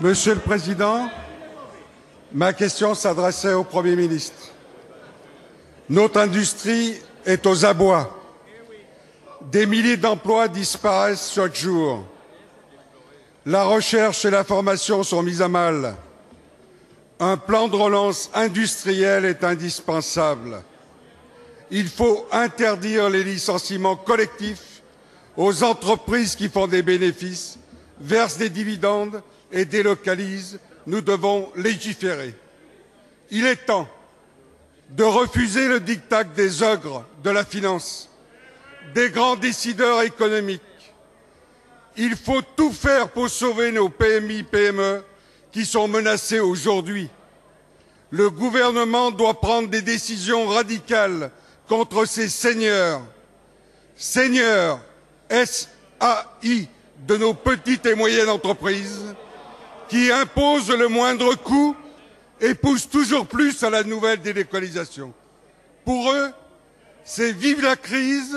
Monsieur le Président, ma question s'adressait au Premier ministre. Notre industrie est aux abois. Des milliers d'emplois disparaissent chaque jour. La recherche et la formation sont mises à mal. Un plan de relance industriel est indispensable. Il faut interdire les licenciements collectifs aux entreprises qui font des bénéfices, versent des dividendes et délocalisent. Nous devons légiférer. Il est temps de refuser le diktat des ogres de la finance, des grands décideurs économiques. Il faut tout faire pour sauver nos PMI, PME qui sont menacées aujourd'hui. Le gouvernement doit prendre des décisions radicales contre ces seigneurs. Seigneurs, S-A-I, de nos petites et moyennes entreprises, qui imposent le moindre coût et poussent toujours plus à la nouvelle délocalisation. Pour eux, c'est vive la crise,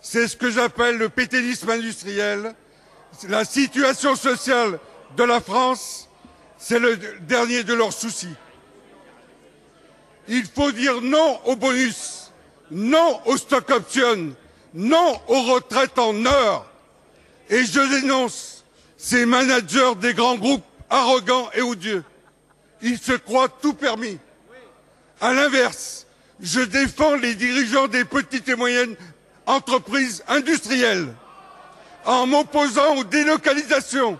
c'est ce que j'appelle le pétainisme industriel. La situation sociale de la France, c'est le dernier de leurs soucis. Il faut dire non aux bonus, non aux stock options, non aux retraites en heures. Et je dénonce ces managers des grands groupes arrogants et odieux. Ils se croient tout permis. À l'inverse, je défends les dirigeants des petites et moyennes entreprises industrielles en m'opposant aux délocalisations,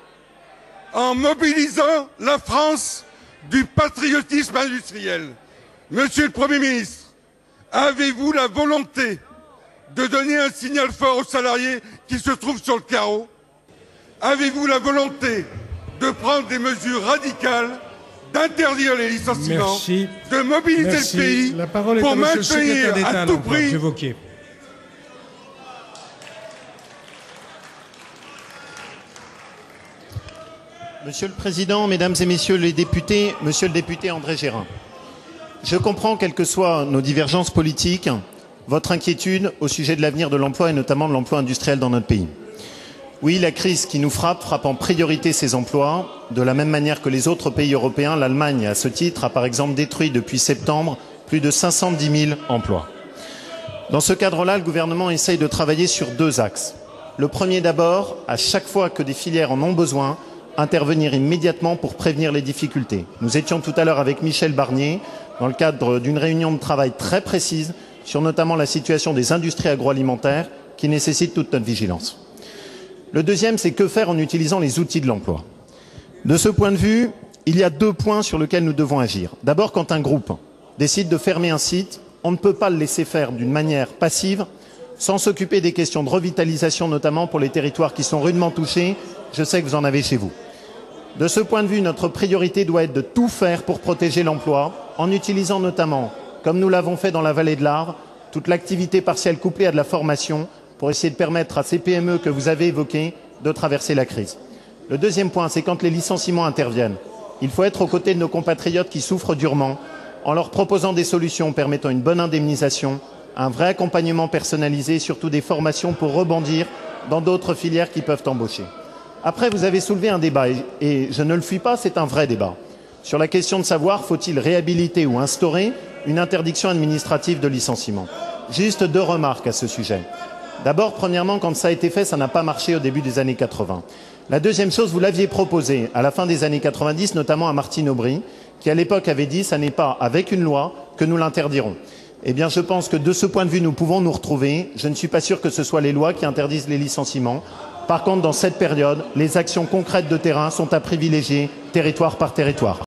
en mobilisant la France du patriotisme industriel. Monsieur le Premier ministre, avez-vous la volonté de donner un signal fort aux salariés qui se trouvent sur le carreau? Avez-vous la volonté de prendre des mesures radicales, d'interdire les licenciements, de mobiliser le pays pour maintenir à tout prix... Monsieur le Président, Mesdames et Messieurs les députés, Monsieur le député André Gérin, je comprends, quelles que soient nos divergences politiques, votre inquiétude au sujet de l'avenir de l'emploi et notamment de l'emploi industriel dans notre pays. Oui, la crise qui nous frappe en priorité ces emplois, de la même manière que les autres pays européens. L'Allemagne, à ce titre, a par exemple détruit depuis septembre plus de 510 000 emplois. Dans ce cadre-là, le gouvernement essaye de travailler sur deux axes. Le premier d'abord, à chaque fois que des filières en ont besoin, intervenir immédiatement pour prévenir les difficultés. Nous étions tout à l'heure avec Michel Barnier dans le cadre d'une réunion de travail très précise sur notamment la situation des industries agroalimentaires qui nécessitent toute notre vigilance. Le deuxième, c'est que faire en utilisant les outils de l'emploi. De ce point de vue, il y a deux points sur lesquels nous devons agir. D'abord, quand un groupe décide de fermer un site, on ne peut pas le laisser faire d'une manière passive sans s'occuper des questions de revitalisation, notamment pour les territoires qui sont rudement touchés. Je sais que vous en avez chez vous. De ce point de vue, notre priorité doit être de tout faire pour protéger l'emploi, en utilisant notamment, comme nous l'avons fait dans la vallée de l'Arve, toute l'activité partielle couplée à de la formation pour essayer de permettre à ces PME que vous avez évoquées de traverser la crise. Le deuxième point, c'est quand les licenciements interviennent. Il faut être aux côtés de nos compatriotes qui souffrent durement, en leur proposant des solutions permettant une bonne indemnisation, un vrai accompagnement personnalisé et surtout des formations pour rebondir dans d'autres filières qui peuvent embaucher. Après, vous avez soulevé un débat, et je ne le fuis pas, c'est un vrai débat, sur la question de savoir faut-il réhabiliter ou instaurer une interdiction administrative de licenciement. Juste deux remarques à ce sujet. D'abord, premièrement, quand ça a été fait, ça n'a pas marché au début des années 80. La deuxième chose, vous l'aviez proposé à la fin des années 90, notamment à Martine Aubry, qui à l'époque avait dit « ça n'est pas avec une loi que nous l'interdirons ». Eh bien, je pense que de ce point de vue, nous pouvons nous retrouver. Je ne suis pas sûr que ce soit les lois qui interdisent les licenciements. Par contre, dans cette période, les actions concrètes de terrain sont à privilégier territoire par territoire.